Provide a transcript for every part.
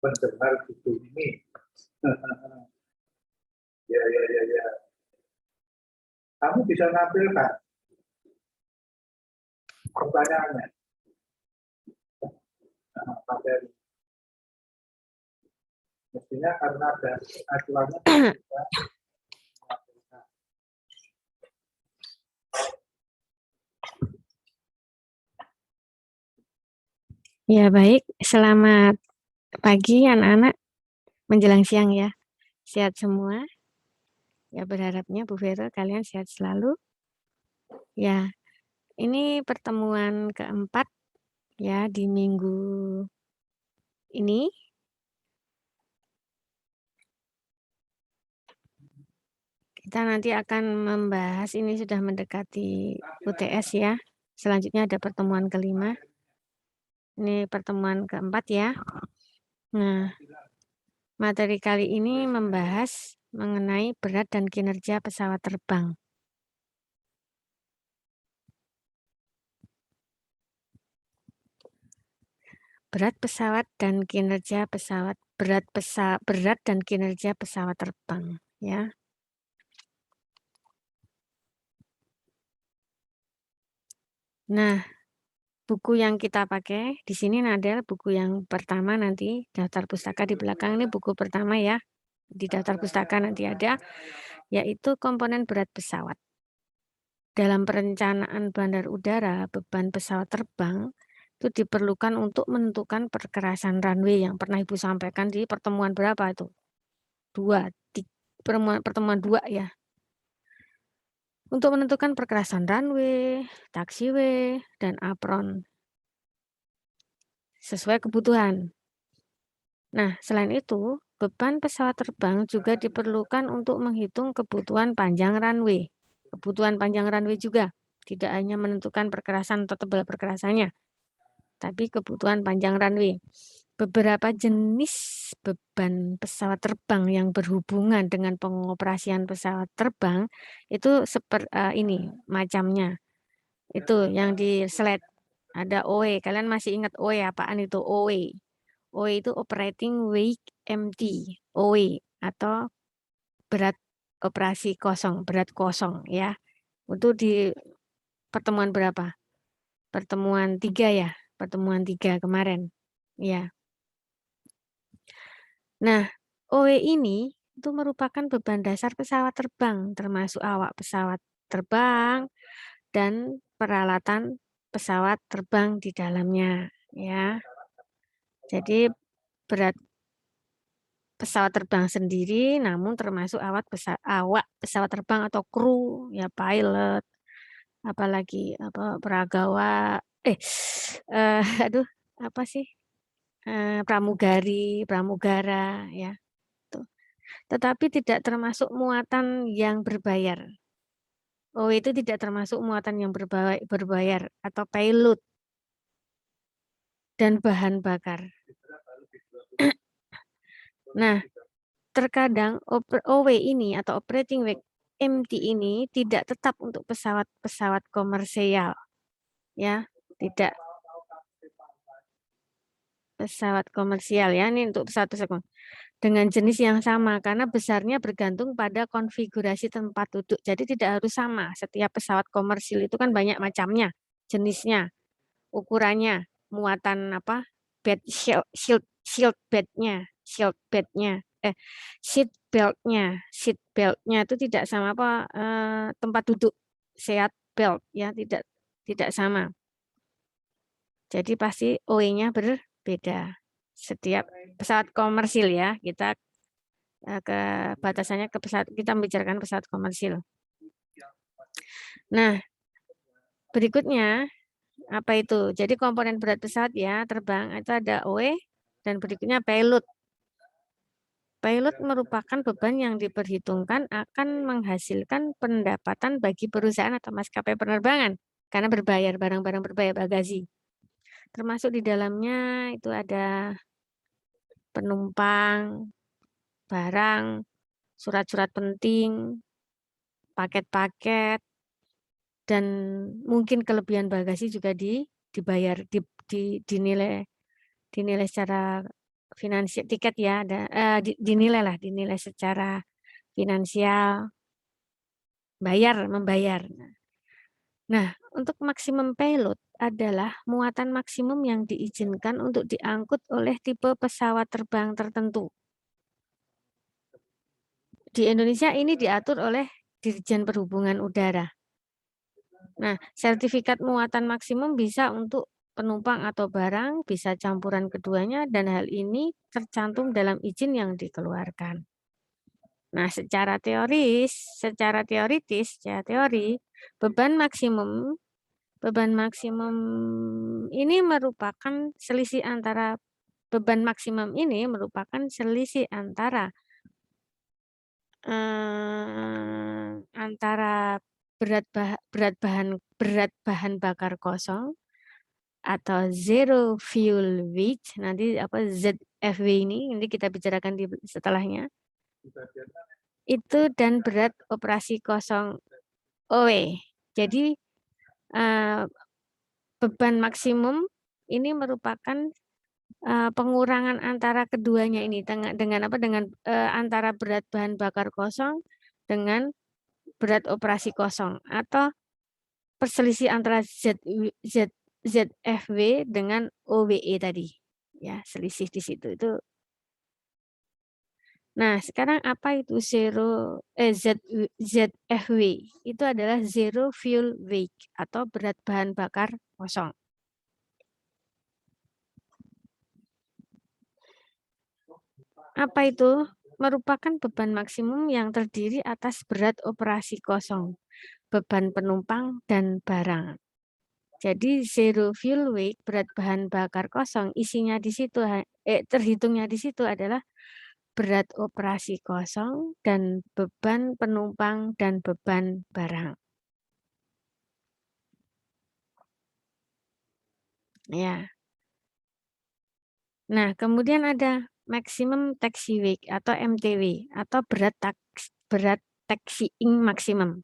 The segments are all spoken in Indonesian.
pendengar buku ini. Ya. Kamu bisa nampilkan pertanyaannya. Materi. Mestinya karena ada acuannya. Ya baik, selamat pagi anak-anak, menjelang siang ya. Sehat semua. Ya berharapnya Bu Vero kalian sehat selalu. Ya, ini pertemuan keempat ya di minggu ini. Kita nanti akan membahas, ini sudah mendekati UTS ya. Selanjutnya ada pertemuan kelima. Ini pertemuan keempat ya. Nah, materi kali ini membahas mengenai berat dan kinerja pesawat terbang. Berat pesawat dan kinerja pesawat, berat dan kinerja pesawat terbang ya. Nah, buku yang kita pakai di sini adalah buku yang pertama, nanti daftar pustaka di belakang ini buku pertama ya. Di daftar pustaka nanti ada, yaitu komponen berat pesawat. Dalam perencanaan bandar udara, beban pesawat terbang itu diperlukan untuk menentukan perkerasan runway yang pernah Ibu sampaikan di pertemuan berapa itu? Pertemuan 2 ya. Untuk menentukan perkerasan runway, taxiway, dan apron sesuai kebutuhan. Nah, selain itu, beban pesawat terbang juga diperlukan untuk menghitung kebutuhan panjang runway. Kebutuhan panjang runway juga, tidak hanya menentukan perkerasan atau tebal perkerasannya, tapi kebutuhan panjang runway. Beberapa jenis beban pesawat terbang yang berhubungan dengan pengoperasian pesawat terbang itu seperti ini macamnya. Itu yang di slide ada OE. Kalian masih ingat OE apaan itu? OE. OE itu operating weight empty. OE atau berat operasi kosong, berat kosong ya. Untuk di pertemuan berapa? Pertemuan 3 ya. Pertemuan 3 kemarin. Ya. Nah, OE ini itu merupakan beban dasar pesawat terbang, termasuk awak pesawat terbang dan peralatan pesawat terbang di dalamnya, ya. Jadi berat pesawat terbang sendiri, namun termasuk awak pesawat terbang atau kru, ya pilot, apalagi aduh apa sih? Pramugara, ya. Tetapi tidak termasuk muatan yang berbayar. Oh, itu tidak termasuk muatan yang berbayar atau payload dan bahan bakar. Nah, terkadang OW ini atau operating weight empty ini tidak tetap untuk pesawat-pesawat komersial. Ya, tidak pesawat komersial ya, ini untuk pesawat-pesawat dengan jenis yang sama karena besarnya bergantung pada konfigurasi tempat duduk. Jadi tidak harus sama. Setiap pesawat komersil itu kan banyak macamnya, jenisnya, ukurannya, muatan apa? Shield bednya, seat beltnya itu tidak sama tempat duduk seat belt ya, tidak sama. Jadi pasti OE-nya berbeda. Setiap pesawat komersil ya, kita ke batasannya ke pesawat, kita membicarakan pesawat komersil. Nah, berikutnya apa itu? Jadi komponen berat pesawat ya terbang itu ada OE dan berikutnya payload. Payload merupakan beban yang diperhitungkan akan menghasilkan pendapatan bagi perusahaan atau maskapai penerbangan karena berbayar barang-barang berbayar bagasi. Termasuk di dalamnya itu ada penumpang, barang, surat-surat penting, paket-paket, dan mungkin kelebihan bagasi juga dinilai secara finansial tiket ya, dinilai secara finansial, membayar. Nah, untuk maksimum payload adalah muatan maksimum yang diizinkan untuk diangkut oleh tipe pesawat terbang tertentu. Di Indonesia ini diatur oleh Dirjen Perhubungan Udara. Nah, sertifikat muatan maksimum bisa untuk penumpang atau barang, bisa campuran keduanya, dan hal ini tercantum dalam izin yang dikeluarkan. Nah, secara teori, beban maksimum ini merupakan selisih antara berat bahan bakar kosong atau zero fuel weight, nanti ZFW ini nanti kita bicarakan di setelahnya, itu, dan berat operasi kosong OW. Jadi beban maksimum ini merupakan pengurangan antara keduanya ini dengan antara berat bahan bakar kosong dengan berat operasi kosong, atau perselisih antara ZFW dengan OWE tadi. Ya, selisih di situ itu. Nah, sekarang apa itu ZFW? Itu adalah zero fuel weight atau berat bahan bakar kosong. Apa itu? Merupakan beban maksimum yang terdiri atas berat operasi kosong, beban penumpang, dan barang. Jadi zero fuel weight, berat bahan bakar kosong, isinya di situ, terhitungnya di situ adalah berat operasi kosong dan beban penumpang dan beban barang. Ya. Nah, kemudian ada maximum taxi weight atau MTW atau berat taxiing maksimum.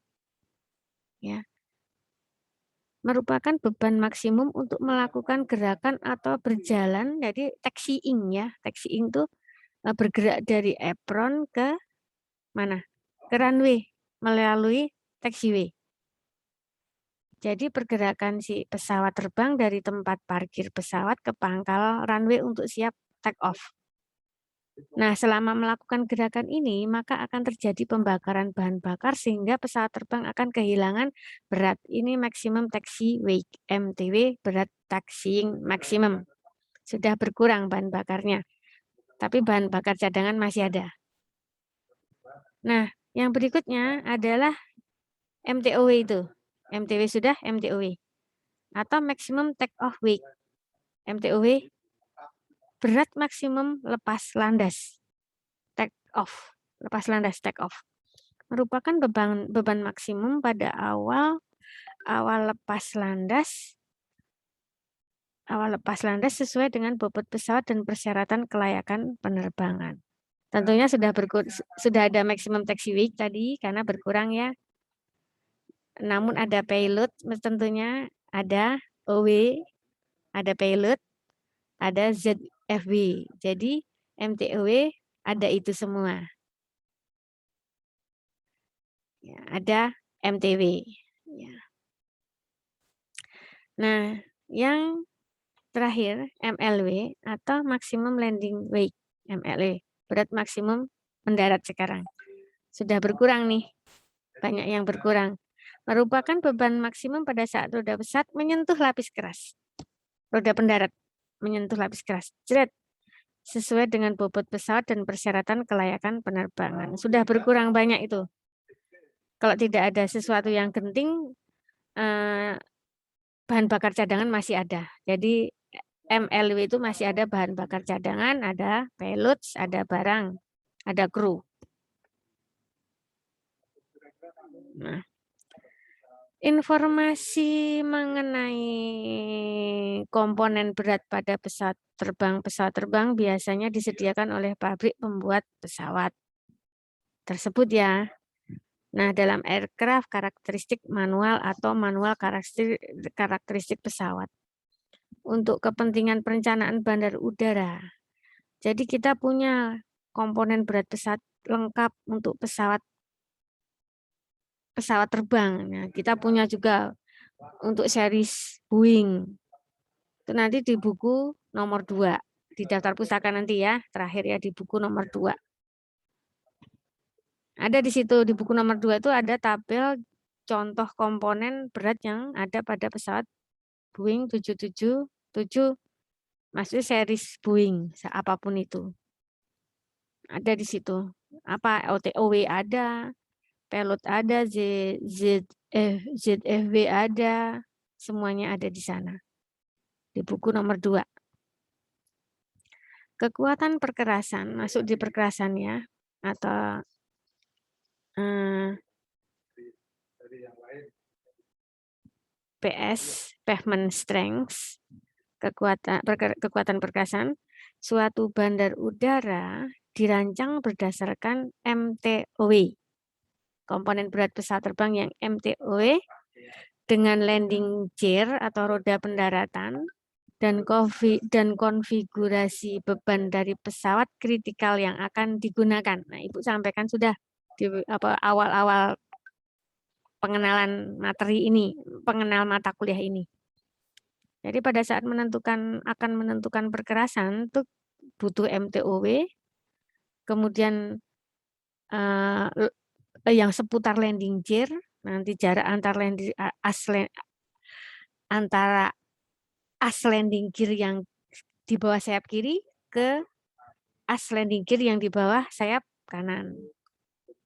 Ya. Merupakan beban maksimum untuk melakukan gerakan atau berjalan, jadi taxiing ya. Taxiing itu bergerak dari apron ke mana? Ke runway melalui taxiway. Jadi pergerakan si pesawat terbang dari tempat parkir pesawat ke pangkal runway untuk siap take off. Nah, selama melakukan gerakan ini, maka akan terjadi pembakaran bahan bakar sehingga pesawat terbang akan kehilangan berat. Ini maximum taxi weight, MTW, berat taxiing maksimum. Sudah berkurang bahan bakarnya, tapi bahan bakar cadangan masih ada. Nah, yang berikutnya adalah MTOW itu. MTW sudah, MTOW. Atau maximum take off weight. MTOW, berat maksimum lepas landas. Lepas landas take off, merupakan beban maksimum pada awal lepas landas sesuai dengan bobot pesawat dan persyaratan kelayakan penerbangan. Tentunya sudah ada maximum taxi weight tadi karena berkurang ya. Namun ada payload, tentunya ada OW, ada payload, ada ZFW. Jadi MTOW ada itu semua. Ya, ada MTW. Ya. Nah, yang terakhir MLW atau maximum landing weight, MLW, berat maksimum mendarat sekarang. Sudah berkurang nih, banyak yang berkurang. Merupakan beban maksimum pada saat roda pesawat menyentuh lapis keras. Roda pendarat menyentuh lapis keras. Sesuai dengan bobot pesawat dan persyaratan kelayakan penerbangan. Sudah berkurang banyak itu. Kalau tidak ada sesuatu yang genting, bahan bakar cadangan masih ada. Jadi MLW itu masih ada bahan bakar cadangan, ada payload, ada barang, ada kru. Nah, informasi mengenai komponen berat pada pesawat terbang biasanya disediakan oleh pabrik pembuat pesawat tersebut ya. Nah, dalam aircraft karakteristik manual atau manual karakteristik pesawat. Untuk kepentingan perencanaan bandar udara, Jadi kita punya komponen berat pesawat lengkap untuk pesawat terbang. Nah, kita punya juga untuk series Boeing. Itu nanti di buku nomor 2 di daftar pustaka nanti ya, terakhir ya di buku nomor 2. Ada di situ di buku nomor 2 itu ada tabel contoh komponen berat yang ada pada pesawat Boeing 777, maksudnya series Boeing, apapun itu. Ada di situ. Apa OTOW ada, pilot ada, ZFW ada, semuanya ada di sana. Di buku nomor 2. Kekuatan perkerasan, masuk di perkerasan ya, atau Dari yang lain. PS, pavement strength, kekuatan perkerasan, suatu bandar udara dirancang berdasarkan MTOW, komponen berat pesawat terbang yang MTOW, dengan landing gear atau roda pendaratan, dan konfigurasi beban dari pesawat kritikal yang akan digunakan. Nah, Ibu sampaikan sudah di awal-awal pengenalan materi ini, pengenal mata kuliah ini. Jadi pada saat akan menentukan perkerasan itu butuh MTOW, kemudian yang seputar landing gear, nanti jarak antara as landing gear yang di bawah sayap kiri ke as landing gear yang di bawah sayap kanan.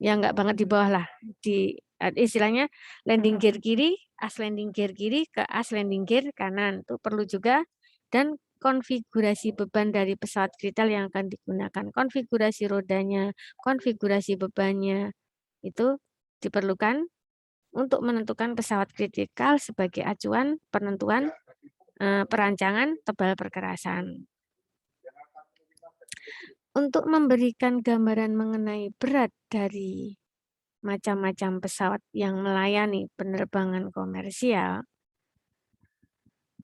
Ya enggak banget di bawah lah. Istilahnya landing gear kiri, as landing gear kiri ke as landing gear kanan. Itu perlu juga. Dan konfigurasi beban dari pesawat kritikal yang akan digunakan. Konfigurasi rodanya, konfigurasi bebannya. Itu diperlukan untuk menentukan pesawat kritikal sebagai acuan penentuan perancangan tebal perkerasan. Untuk memberikan gambaran mengenai berat dari macam-macam pesawat yang melayani penerbangan komersial,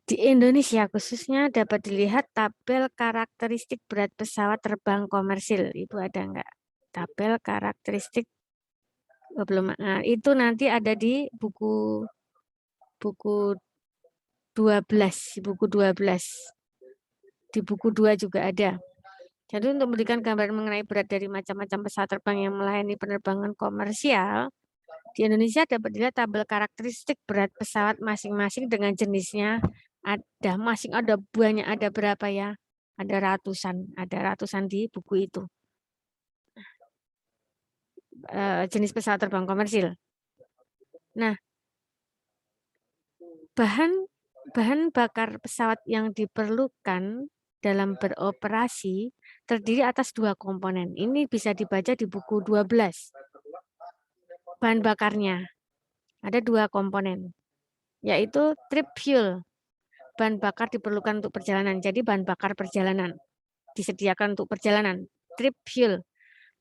di Indonesia khususnya dapat dilihat tabel karakteristik berat pesawat terbang komersil. Ibu ada enggak? Tabel karakteristik belum. Nah, itu nanti ada di buku 12, buku 12. Di buku 2 juga ada. Jadi untuk memberikan gambaran mengenai berat dari macam-macam pesawat terbang yang melayani penerbangan komersial, di Indonesia dapat dilihat tabel karakteristik berat pesawat masing-masing dengan jenisnya. Ada banyak, ada berapa ya? Ada ratusan di buku itu. Jenis pesawat terbang komersil. Nah, bahan bakar pesawat yang diperlukan dalam beroperasi terdiri atas 2 komponen. Ini bisa dibaca di buku 12. Bahan bakarnya ada 2 komponen, yaitu trip fuel. Bahan bakar diperlukan untuk perjalanan. Jadi bahan bakar perjalanan disediakan untuk perjalanan. Trip fuel.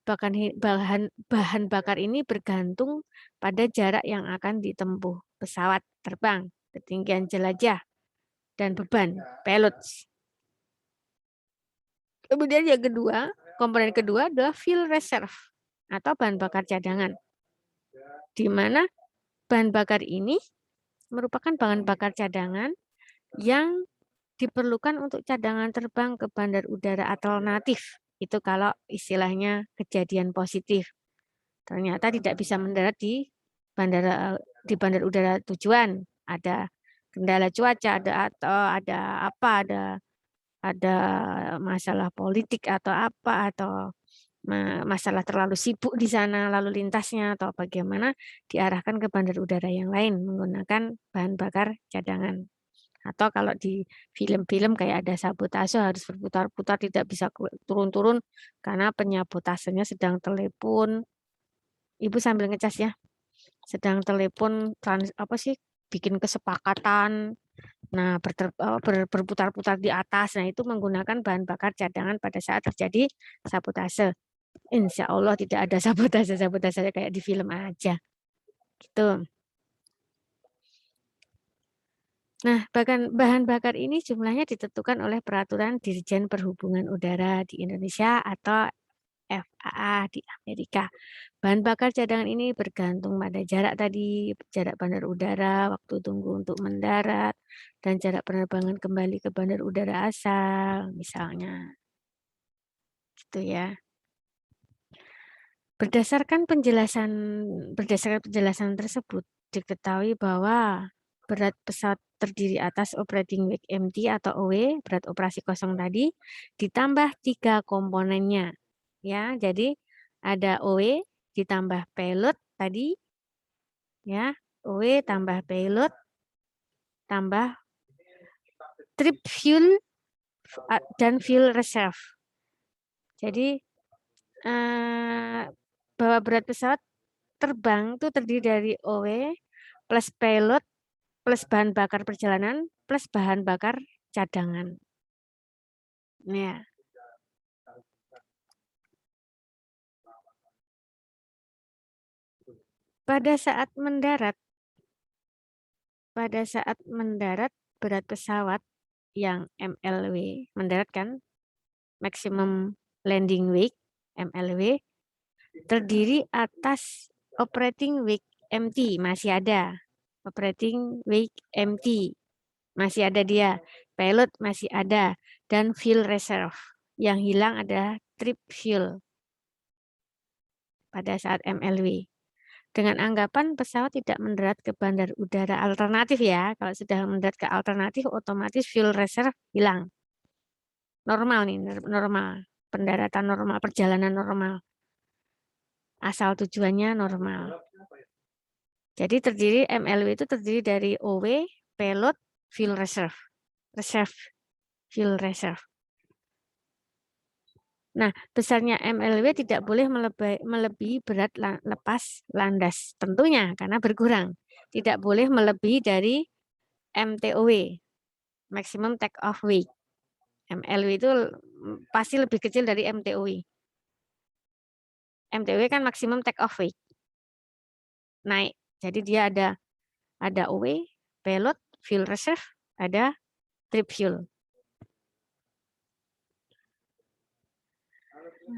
Bahan bakar ini bergantung pada jarak yang akan ditempuh pesawat terbang, ketinggian jelajah, dan beban pilot. Kemudian yang kedua, komponen kedua adalah fuel reserve atau bahan bakar cadangan. Di mana bahan bakar ini merupakan bahan bakar cadangan yang diperlukan untuk cadangan terbang ke bandar udara alternatif. Itu kalau istilahnya kejadian positif. Ternyata tidak bisa mendarat di bandar udara tujuan. Ada kendala cuaca, ada masalah politik atau masalah terlalu sibuk di sana lalu lintasnya atau bagaimana, diarahkan ke bandar udara yang lain menggunakan bahan bakar cadangan. Atau kalau di film-film kayak ada sabotase harus berputar-putar, tidak bisa turun-turun karena penyabotasenya sedang telepon. Ibu sambil ngecas ya. Sedang telepon bikin kesepakatan. Nah, berputar-putar di atas. Nah, itu menggunakan bahan bakar cadangan pada saat terjadi sabotase. Insya Allah tidak ada sabotase kayak di film aja. Gitu. Nah, bahan bakar ini jumlahnya ditentukan oleh Peraturan Dirjen Perhubungan Udara di Indonesia atau FAA di Amerika. Bahan bakar cadangan ini bergantung pada jarak tadi, jarak bandar udara, waktu tunggu untuk mendarat, dan jarak penerbangan kembali ke bandar udara asal, misalnya. Gitu ya. Berdasarkan penjelasan tersebut, diketahui bahwa berat pesawat terdiri atas operating weight empty atau OW, berat operasi kosong tadi, ditambah 3 komponennya. Ya, jadi ada OW ditambah payload tadi, ya, OW tambah payload tambah trip fuel dan fuel reserve. Jadi bahwa berat pesawat terbang itu terdiri dari OW plus payload plus bahan bakar perjalanan plus bahan bakar cadangan. Ya. Pada saat mendarat berat pesawat yang MLW, mendarat kan maximum landing weight MLW, terdiri atas operating weight empty, masih ada. Operating weight empty, masih ada dia. Payload masih ada. Dan fuel reserve. Yang hilang ada trip fuel pada saat MLW. Dengan anggapan pesawat tidak mendarat ke bandar udara alternatif ya. Kalau sudah mendarat ke alternatif, otomatis fuel reserve hilang. Normal nih, normal. Pendaratan normal, perjalanan normal. Asal tujuannya normal. Jadi MLW itu terdiri dari OW, payload, fuel reserve. Fuel reserve. Nah, besarnya MLW tidak boleh melebihi berat lepas landas. Tentunya, karena berkurang. Tidak boleh melebihi dari MTOW, maximum take off weight. MLW itu pasti lebih kecil dari MTOW. MTOW kan maximum take off weight. Naik. Jadi dia ada OW, payload, fuel reserve, ada trip fuel.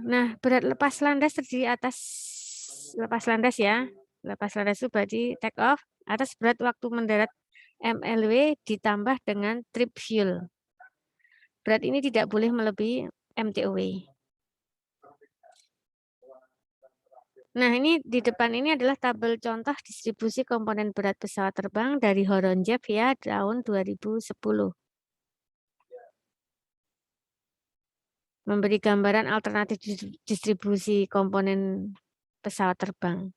Nah, berat lepas landas terdiri atas lepas landas ya. Lepas landas itu berarti take off atas berat waktu mendarat MLW ditambah dengan trip fuel. Berat ini tidak boleh melebihi MTOW. Nah, ini di depan ini adalah tabel contoh distribusi komponen berat pesawat terbang dari Horonjev ya tahun 2010. Memberi gambaran alternatif distribusi komponen pesawat terbang.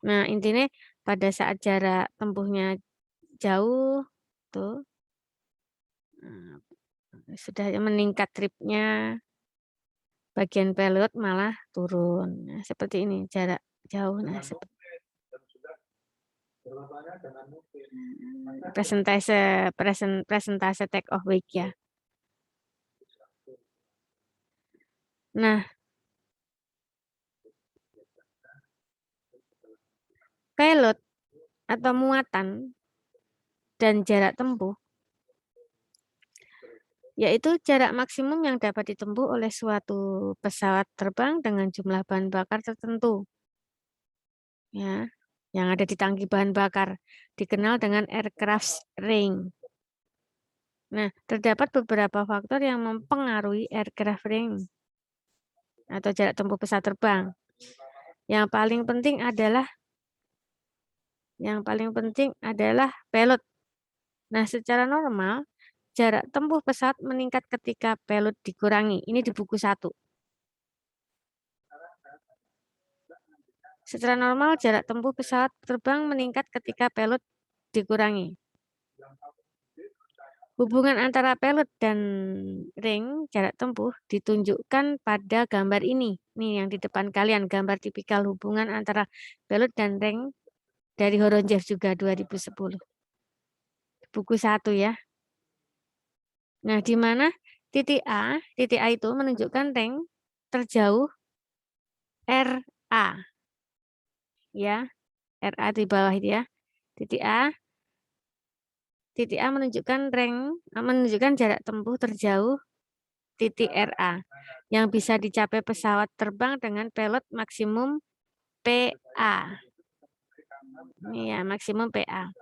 Nah, intinya pada saat jarak tempuhnya jauh tuh sudah meningkat tripnya, bagian payload malah turun. Nah, seperti ini jarak jauh. Nah, presentase take off weight ya. Nah, payload atau muatan dan jarak tempuh yaitu jarak maksimum yang dapat ditempuh oleh suatu pesawat terbang dengan jumlah bahan bakar tertentu. Ya, yang ada di tangki bahan bakar dikenal dengan aircraft range. Nah, terdapat beberapa faktor yang mempengaruhi aircraft range atau jarak tempuh pesawat terbang. Yang paling penting adalah payload. Nah, secara normal jarak tempuh pesawat meningkat ketika payload dikurangi. Ini di buku 1. Secara normal jarak tempuh pesawat terbang meningkat ketika payload dikurangi. Hubungan antara payload dan ring jarak tempuh ditunjukkan pada gambar ini. Nih yang di depan kalian, gambar tipikal hubungan antara payload dan ring dari Horonjev juga 2010. Buku 1 ya. Nah, di mana titik A itu menunjukkan ring terjauh RA. Ya, RA di bawah itu ya. Titik A Titik A menunjukkan jarak tempuh terjauh titik RA yang bisa dicapai pesawat terbang dengan payload maksimum PA. Ya, maksimum PA.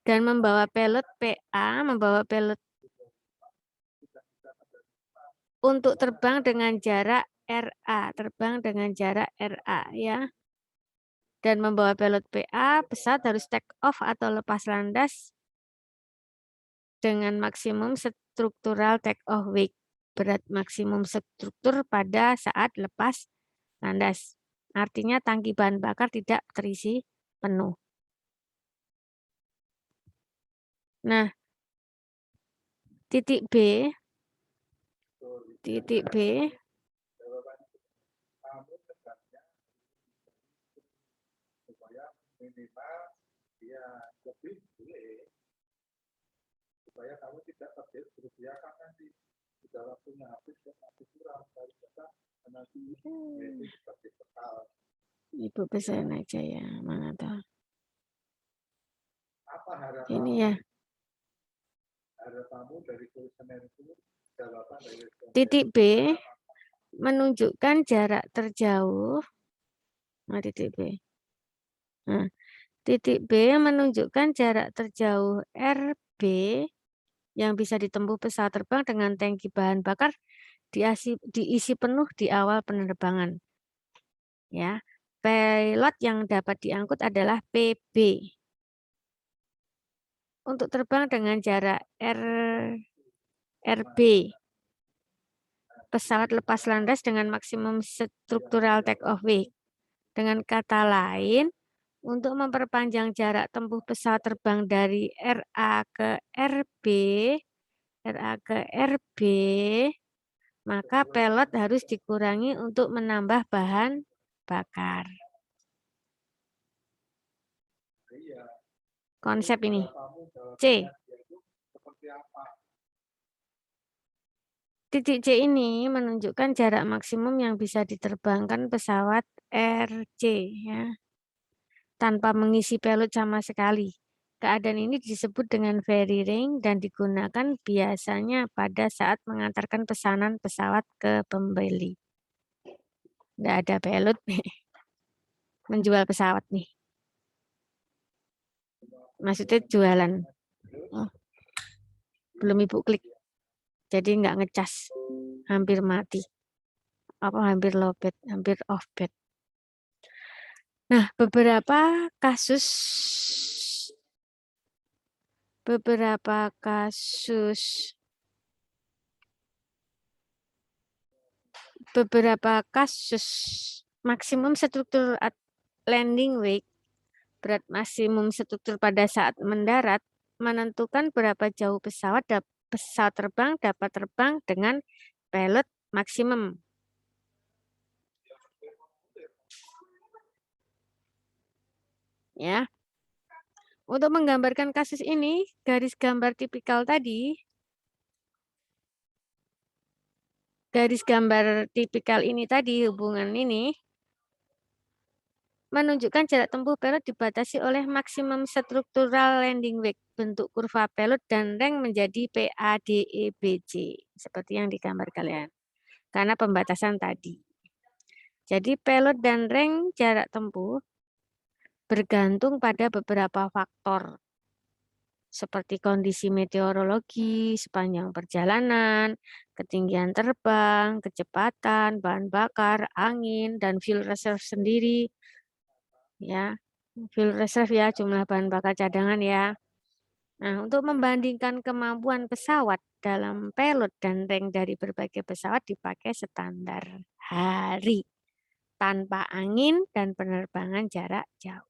Dan membawa payload untuk terbang dengan jarak RA, ya. Dan membawa payload PA, pesawat harus take off atau lepas landas dengan maksimum struktural take off weight, berat maksimum struktur pada saat lepas landas. Artinya tangki bahan bakar tidak terisi penuh. Nah, titik B kamu tegaknya supaya minimal dia lebih boleh supaya kamu tidak terbiasakan nanti sudah waktunya habis dan masih kurang dari kata nanti itu seperti bekal. Ibu pesan aja ya, mana tahu. Apa harapan? Ini ya. Harapanmu dari kuesioner itu jawaban dari titik B menunjukkan jarak terjauh. Nah, titik B. Nah, titik B menunjukkan jarak terjauh RB yang bisa ditempuh pesawat terbang dengan tangki bahan bakar diisi penuh di awal penerbangan. Ya, pilot yang dapat diangkut adalah PB. Untuk terbang dengan jarak RB, pesawat lepas landas dengan maksimum struktural take off weight. Dengan kata lain, untuk memperpanjang jarak tempuh pesawat terbang dari RA ke RB, maka pilot harus dikurangi untuk menambah bahan bakar. Konsep ini. C. Titik C ini menunjukkan jarak maksimum yang bisa diterbangkan pesawat RC, ya, tanpa mengisi payload sama sekali. Keadaan ini disebut dengan very range dan digunakan biasanya pada saat mengantarkan pesanan pesawat ke pembeli. Nggak ada payload nih. Menjual pesawat nih. Maksudnya jualan. Oh, belum Ibu klik. Jadi nggak ngecas. Hampir mati. Hampir lowbat, hampir offbed. Nah, beberapa kasus maksimum struktur landing weight, berat maksimum struktur pada saat mendarat, menentukan berapa jauh pesawat terbang dapat terbang dengan payload maksimum. Ya. Untuk menggambarkan kasus ini, garis gambar tipikal tadi, hubungan ini, menunjukkan jarak tempuh payload dibatasi oleh maksimum struktural landing weight, bentuk kurva payload dan rank menjadi PADEBC, seperti yang digambar kalian. Karena pembatasan tadi. Jadi payload dan rank jarak tempuh bergantung pada beberapa faktor, seperti kondisi meteorologi sepanjang perjalanan, ketinggian terbang, kecepatan, bahan bakar, angin, dan fuel reserve sendiri. Ya, fuel reserve ya, jumlah bahan bakar cadangan ya. Nah, untuk membandingkan kemampuan pesawat dalam payload dan rank dari berbagai pesawat dipakai standar hari tanpa angin dan penerbangan jarak jauh.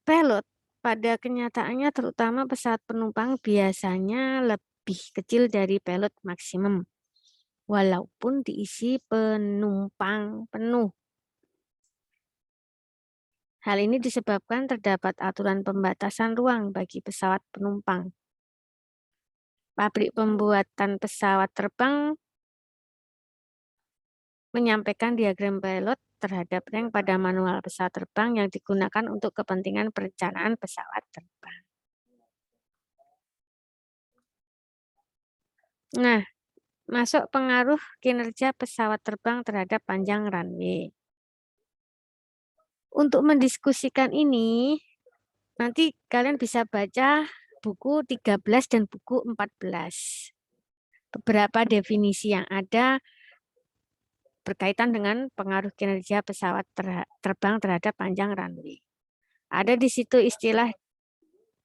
Pilot pada kenyataannya terutama pesawat penumpang biasanya lebih kecil dari pilot maksimum, walaupun diisi penumpang penuh. Hal ini disebabkan terdapat aturan pembatasan ruang bagi pesawat penumpang. Pabrik pembuatan pesawat terbang menyampaikan diagram pilot terhadap rank pada manual pesawat terbang yang digunakan untuk kepentingan perencanaan pesawat terbang. Nah, masuk pengaruh kinerja pesawat terbang terhadap panjang runway. Untuk mendiskusikan ini, nanti kalian bisa baca buku 13 dan buku 14. Beberapa definisi yang ada berkaitan dengan pengaruh kinerja pesawat terbang terhadap panjang runway. Ada di situ istilah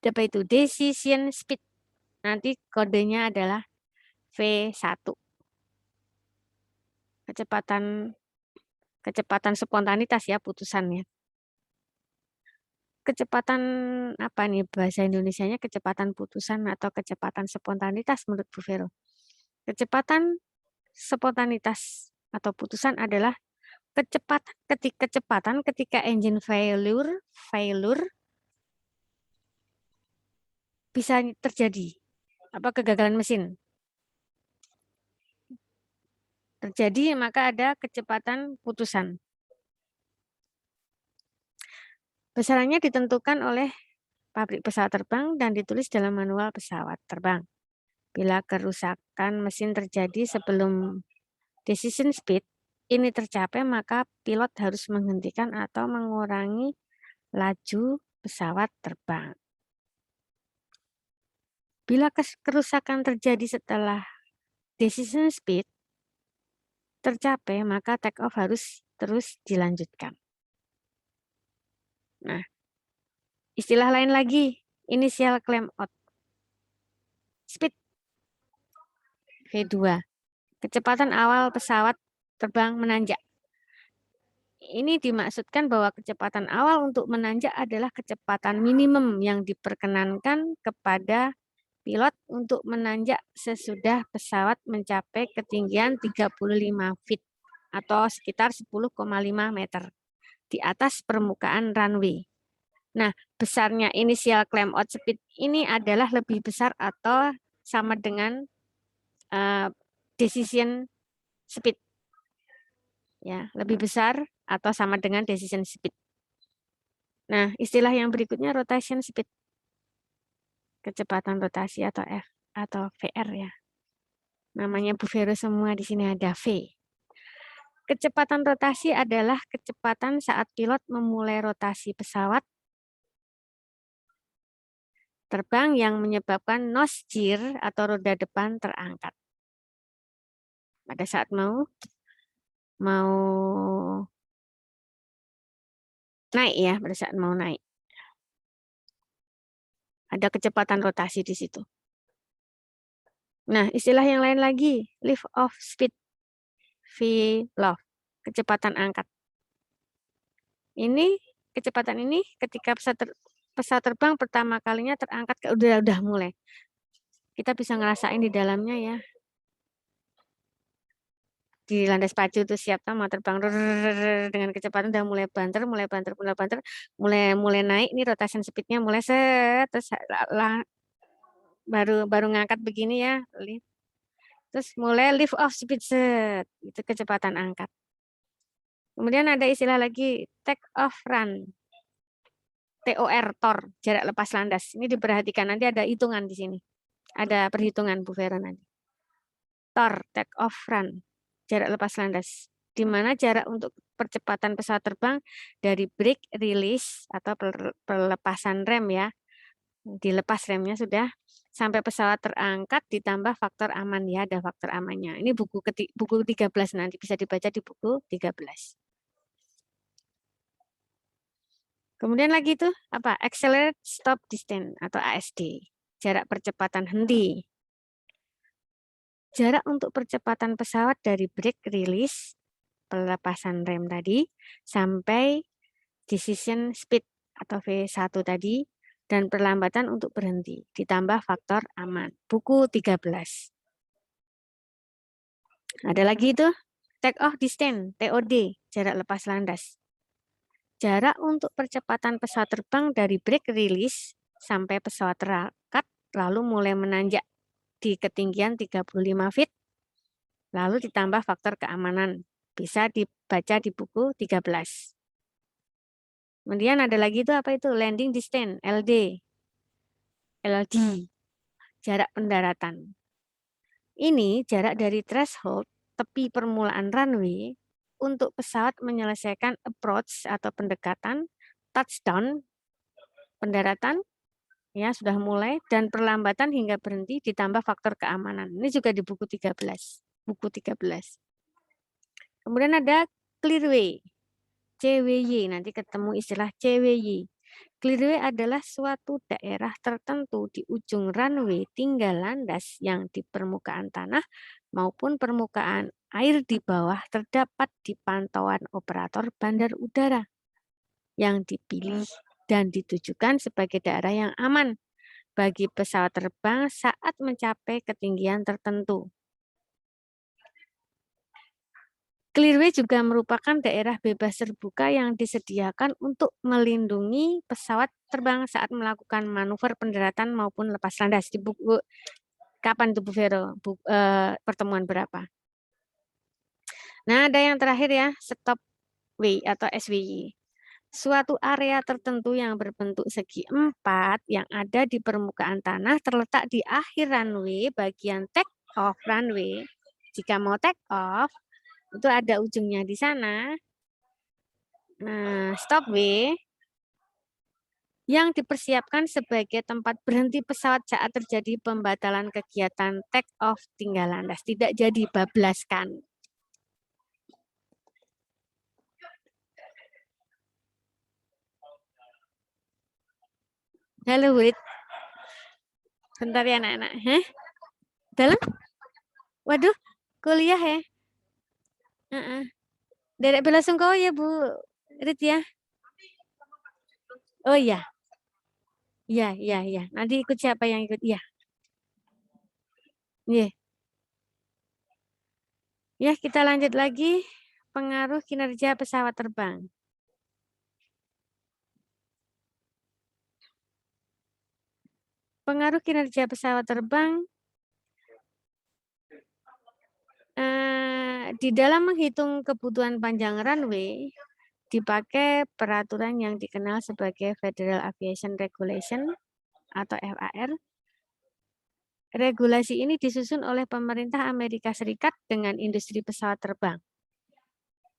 apa itu decision speed. Nanti kodenya adalah V1. Kecepatan spontanitas ya putusannya. Kecepatan apa nih bahasa Indonesianya, kecepatan putusan atau kecepatan spontanitas menurut Bu Vero? Kecepatan spontanitas atau putusan adalah kecepatan ketika engine failure bisa terjadi kegagalan mesin terjadi, maka ada kecepatan putusan. Besarannya ditentukan oleh pabrik pesawat terbang dan ditulis dalam manual pesawat terbang. Bila kerusakan mesin terjadi sebelum decision speed ini tercapai, maka pilot harus menghentikan atau mengurangi laju pesawat terbang. Bila kerusakan terjadi setelah decision speed tercapai, maka take off harus terus dilanjutkan. Nah, istilah lain lagi, initial climb out. Speed V2. Kecepatan awal pesawat terbang menanjak. Ini dimaksudkan bahwa kecepatan awal untuk menanjak adalah kecepatan minimum yang diperkenankan kepada pilot untuk menanjak sesudah pesawat mencapai ketinggian 35 feet atau sekitar 10,5 meter di atas permukaan runway. Nah, besarnya initial climb out speed ini adalah lebih besar atau sama dengan decision speed. Ya, lebih besar atau sama dengan decision speed. Nah, istilah yang berikutnya rotation speed. Kecepatan rotasi atau F atau VR ya. Namanya Bu Vero semua di sini ada V. Kecepatan rotasi adalah kecepatan saat pilot memulai rotasi pesawat terbang yang menyebabkan nose gear atau roda depan terangkat. Pada saat mau naik ya, pada saat mau naik. Ada kecepatan rotasi di situ. Nah, istilah yang lain lagi, lift off speed, V-LOF, kecepatan angkat. Ini kecepatan ini ketika pesawat terbang pertama kalinya terangkat udah mulai. Kita bisa ngerasain di dalamnya ya. Di landas pacu tuh siap mau terbang dengan kecepatan udah mulai banter, mulai naik nih rotation speednya mulai set, terus baru ngangkat begini ya, terus mulai lift off speed set, itu kecepatan angkat. Kemudian ada istilah lagi take off run, TOR, TOR, jarak lepas landas. Ini diperhatikan nanti ada hitungan di sini, ada perhitungan Bu Vera nanti. TOR, take off run, jarak lepas landas, di mana jarak untuk percepatan pesawat terbang dari brake release atau pelepasan rem ya, dilepas remnya sudah, sampai pesawat terangkat ditambah faktor aman ya, ada faktor amannya. Ini buku 13 nanti bisa dibaca di buku 13. Kemudian lagi itu apa? Accelerate stop distance atau ASD, jarak percepatan henti. Jarak untuk percepatan pesawat dari brake release, pelepasan rem tadi, sampai decision speed atau V1 tadi, dan perlambatan untuk berhenti, ditambah faktor aman. Buku 13. Ada lagi itu, take off distance, TOD, jarak lepas landas. Jarak untuk percepatan pesawat terbang dari brake release sampai pesawat terangkat, lalu mulai menanjak di ketinggian 35 feet, lalu ditambah faktor keamanan Bisa dibaca di buku 13. Kemudian ada lagi itu apa itu? Landing distance, LD. LD, jarak pendaratan. Ini jarak dari threshold, tepi permulaan runway, untuk pesawat menyelesaikan approach atau pendekatan, touchdown, pendaratan, ya sudah mulai, dan perlambatan hingga berhenti ditambah faktor keamanan. Ini juga di buku 13. Buku 13. Kemudian ada clearway, CWY, nanti ketemu istilah CWY. Clearway adalah suatu daerah tertentu di ujung runway tinggal landas yang di permukaan tanah maupun permukaan air di bawah terdapat di pantauan operator bandar udara yang dipilih dan ditujukan sebagai daerah yang aman bagi pesawat terbang saat mencapai ketinggian tertentu. Clearway juga merupakan daerah bebas terbuka yang disediakan untuk melindungi pesawat terbang saat melakukan manuver pendaratan maupun lepas landas. Di buku kapan itu Bu Vero? Pertemuan berapa? Nah, ada yang terakhir ya, stop way atau SWY. Suatu area tertentu yang berbentuk segi 4 yang ada di permukaan tanah terletak di akhir runway bagian take off runway. Jika mau take off, itu ada ujungnya di sana. Nah, stop way yang dipersiapkan sebagai tempat berhenti pesawat saat terjadi pembatalan kegiatan take off tinggal landas. Tidak jadi bablaskan. Halo, Wid. Bentar ya anak-anak. Dalam? Waduh, kuliah ya? Derek Bela Sungkawa ya Bu Rit ya? Oh iya. Iya, iya, iya. Nanti ikut siapa yang ikut? Iya. Iya. Ya, kita lanjut lagi. Pengaruh kinerja pesawat terbang. Pengaruh kinerja pesawat terbang di dalam menghitung kebutuhan panjang runway dipakai peraturan yang dikenal sebagai Federal Aviation Regulation atau FAR. Regulasi ini disusun oleh pemerintah Amerika Serikat dengan industri pesawat terbang.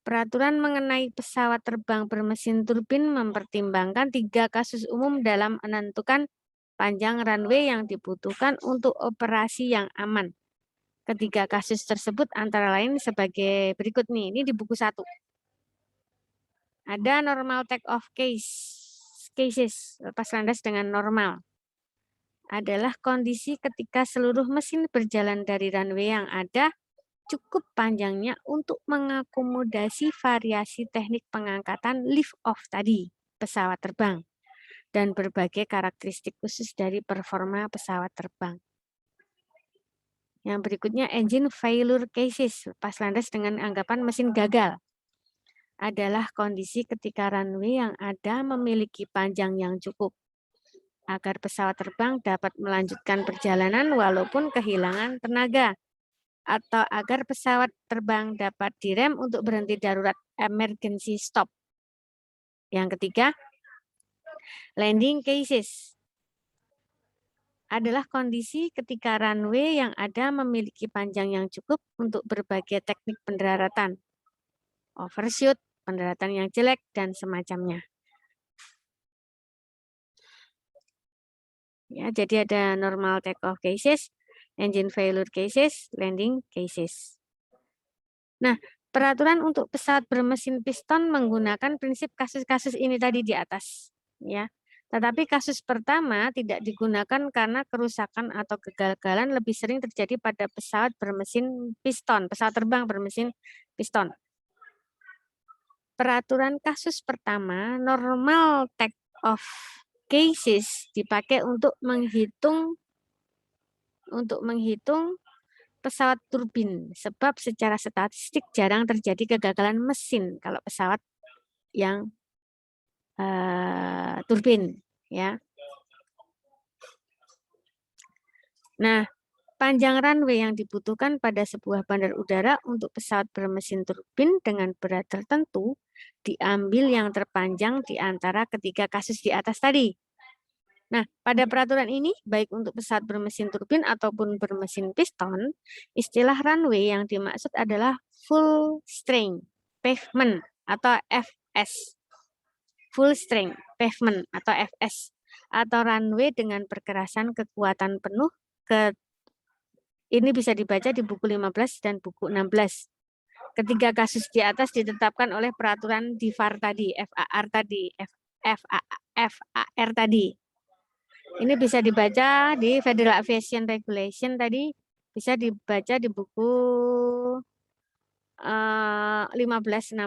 Peraturan mengenai pesawat terbang bermesin turbin mempertimbangkan 3 kasus umum dalam menentukan panjang runway yang dibutuhkan untuk operasi yang aman. Ketiga kasus tersebut antara lain sebagai berikut nih, ini di buku 1. Ada normal take off cases, lepas landas dengan normal. Adalah kondisi ketika seluruh mesin berjalan dari runway yang ada cukup panjangnya untuk mengakomodasi variasi teknik pengangkatan lift off tadi, pesawat terbang, dan berbagai karakteristik khusus dari performa pesawat terbang. Yang berikutnya engine failure cases, lepas landas dengan anggapan mesin gagal. Adalah kondisi ketika runway yang ada memiliki panjang yang cukup agar pesawat terbang dapat melanjutkan perjalanan walaupun kehilangan tenaga, atau agar pesawat terbang dapat direm untuk berhenti darurat emergency stop. Yang ketiga, landing cases adalah kondisi ketika runway yang ada memiliki panjang yang cukup untuk berbagai teknik pendaratan, overshoot, pendaratan yang jelek, dan semacamnya. Ya, jadi ada normal take-off cases, engine failure cases, landing cases. Nah, peraturan untuk pesawat bermesin piston menggunakan prinsip kasus-kasus ini tadi di atas, ya. Tetapi kasus pertama tidak digunakan karena kerusakan atau kegagalan lebih sering terjadi pada pesawat bermesin piston, pesawat terbang bermesin piston. Peraturan kasus pertama, normal take-off cases dipakai untuk menghitung pesawat turbin, sebab secara statistik jarang terjadi kegagalan mesin kalau pesawat yang turbin, ya. Nah, Panjang runway yang dibutuhkan pada sebuah bandar udara untuk pesawat bermesin turbin dengan berat tertentu diambil yang terpanjang di antara ketiga kasus di atas tadi. Nah, pada peraturan ini, baik untuk pesawat bermesin turbin ataupun bermesin piston, istilah runway yang dimaksud adalah full strength pavement atau FS. Full strength pavement atau FS. Atau runway dengan perkerasan kekuatan penuh ini bisa dibaca di buku 15 dan buku 16. Ketiga kasus di atas ditetapkan oleh peraturan di FAR tadi, FAR tadi, FAR tadi. Ini bisa dibaca di Federal Aviation Regulation tadi, bisa dibaca di buku 15-16,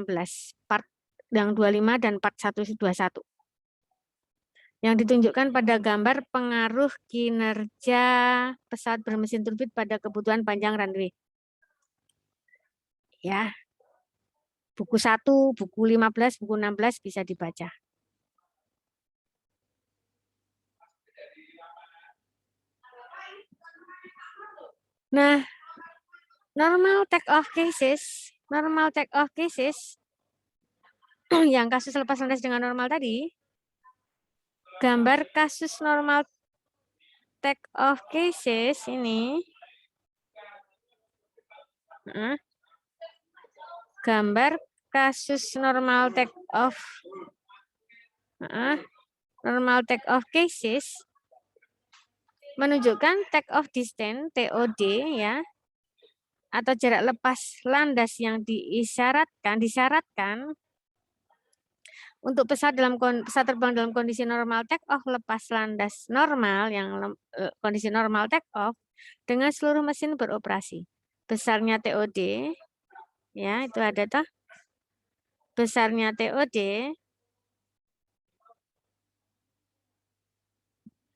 part yang 25 dan part 121. Yang ditunjukkan pada gambar pengaruh kinerja pesawat bermesin turbin pada kebutuhan panjang runway. Ya, buku 1, buku 15, buku 16 bisa dibaca. Nah, normal take off cases yang kasus lepas landas dengan normal tadi, gambar kasus normal take off cases ini, gambar kasus normal take off cases menunjukkan take off distance TOD ya, atau jarak lepas landas yang disyaratkan untuk pesawat terbang dalam kondisi normal take off lepas landas normal yang kondisi normal take off dengan seluruh mesin beroperasi. Besarnya TOD ya, itu ada toh. Besarnya TOD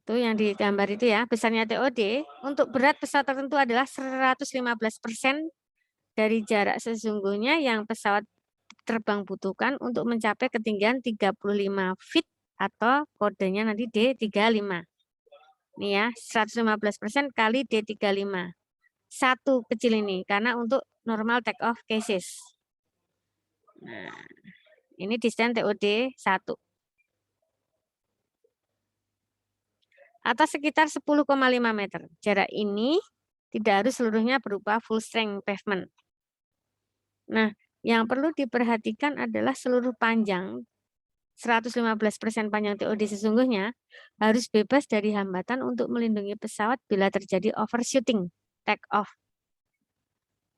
itu yang digambar itu ya, besarnya TOD untuk berat pesawat tertentu adalah 115% dari jarak sesungguhnya yang pesawat terbang butuhkan untuk mencapai ketinggian 35 feet atau kodenya nanti D35. Ini ya, 115% kali D35. Satu kecil ini, karena untuk normal take off cases. Nah, ini distance TOD 1. Atau sekitar 10,5 meter. Jarak ini tidak harus seluruhnya berupa full strength pavement. Nah, yang perlu diperhatikan adalah seluruh panjang 115% panjang TOD sesungguhnya harus bebas dari hambatan untuk melindungi pesawat bila terjadi overshooting, take off,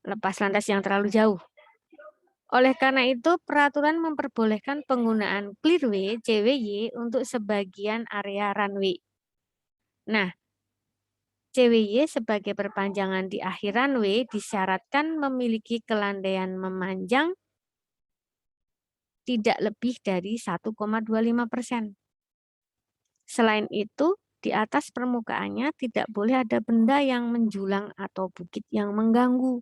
lepas landas yang terlalu jauh. Oleh karena itu, peraturan memperbolehkan penggunaan clearway CWY untuk sebagian area runway. Nah, CWY sebagai perpanjangan di akhir runway disyaratkan memiliki kelandaian memanjang tidak lebih dari 1,25%. Selain itu, di atas permukaannya tidak boleh ada benda yang menjulang atau bukit yang mengganggu.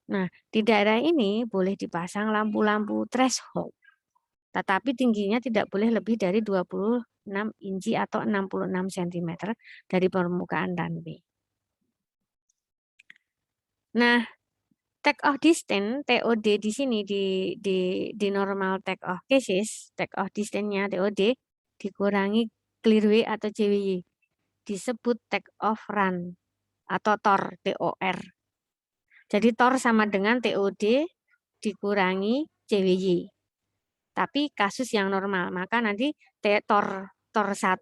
Nah, di daerah ini boleh dipasang lampu-lampu threshold, tetapi tingginya tidak boleh lebih dari 26 inci atau 66 cm dari permukaan runway. Nah, take off distance TOD di sini di normal take off cases, take off distance-nya TOD dikurangi clearway atau CWY. Disebut take off run atau TOR, TOR. Jadi TOR sama dengan TOD dikurangi CWY. Tapi kasus yang normal, maka nanti TOR 1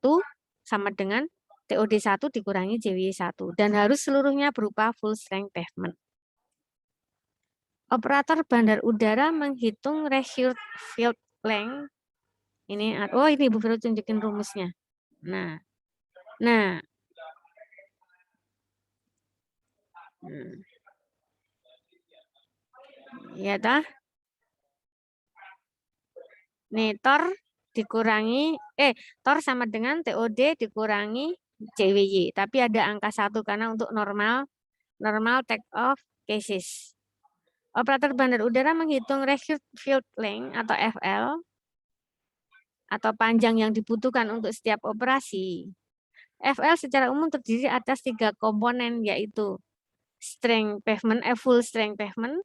sama dengan TOD 1 dikurangi CWY 1 dan harus seluruhnya berupa full strength pavement. Operator bandar udara menghitung required field length. Ini, oh ini Bu Vero tunjukin rumusnya. Nah, ya dah. Nih TOR dikurangi, TOR sama dengan TOD dikurangi CWY. Tapi ada angka 1 karena untuk normal take off cases. Operator bandar udara menghitung required field length atau FL atau panjang yang dibutuhkan untuk setiap operasi FL secara umum terdiri atas 3 komponen, yaitu strength pavement, full strength pavement,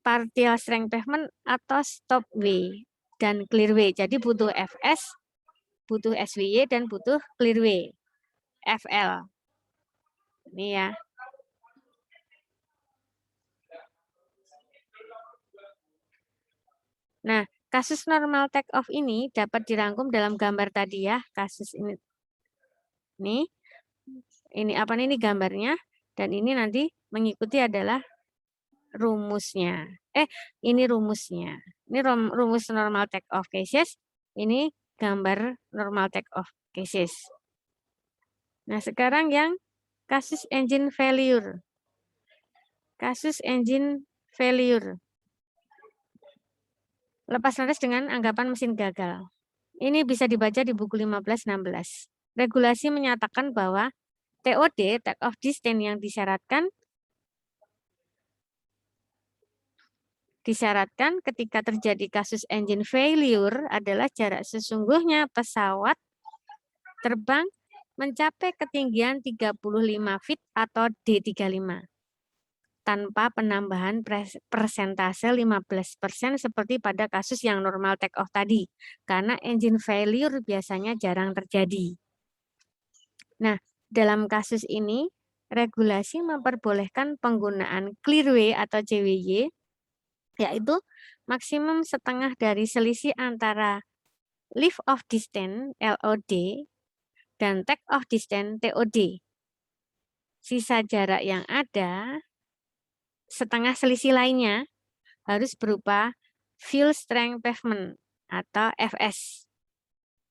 partial strength pavement, atau stop way dan clear way. Jadi butuh FS, butuh SWY, dan butuh clear way. FL. Ini ya. Nah, kasus normal take off ini dapat dirangkum dalam gambar tadi ya. Kasus ini. Ini apa nih, ini gambarnya, dan ini nanti mengikuti adalah rumusnya. Ini rumusnya. Ini rumus normal take off cases. Ini gambar normal take off cases. Nah, sekarang yang kasus engine failure. Kasus engine failure. Lepas landas dengan anggapan mesin gagal. Ini bisa dibaca di buku 15-16. Regulasi menyatakan bahwa TOD, take off distance, yang disyaratkan ketika terjadi kasus engine failure adalah jarak sesungguhnya pesawat terbang mencapai ketinggian 35 feet atau D35 tanpa penambahan persentase 15% seperti pada kasus yang normal take off tadi, karena engine failure biasanya jarang terjadi. Nah, dalam kasus ini regulasi memperbolehkan penggunaan clearway atau CWY, yaitu maksimum setengah dari selisih antara lift off distance LOD dan take off distance TOD. Sisa jarak yang ada, setengah selisih lainnya, harus berupa fuel strength pavement atau FS.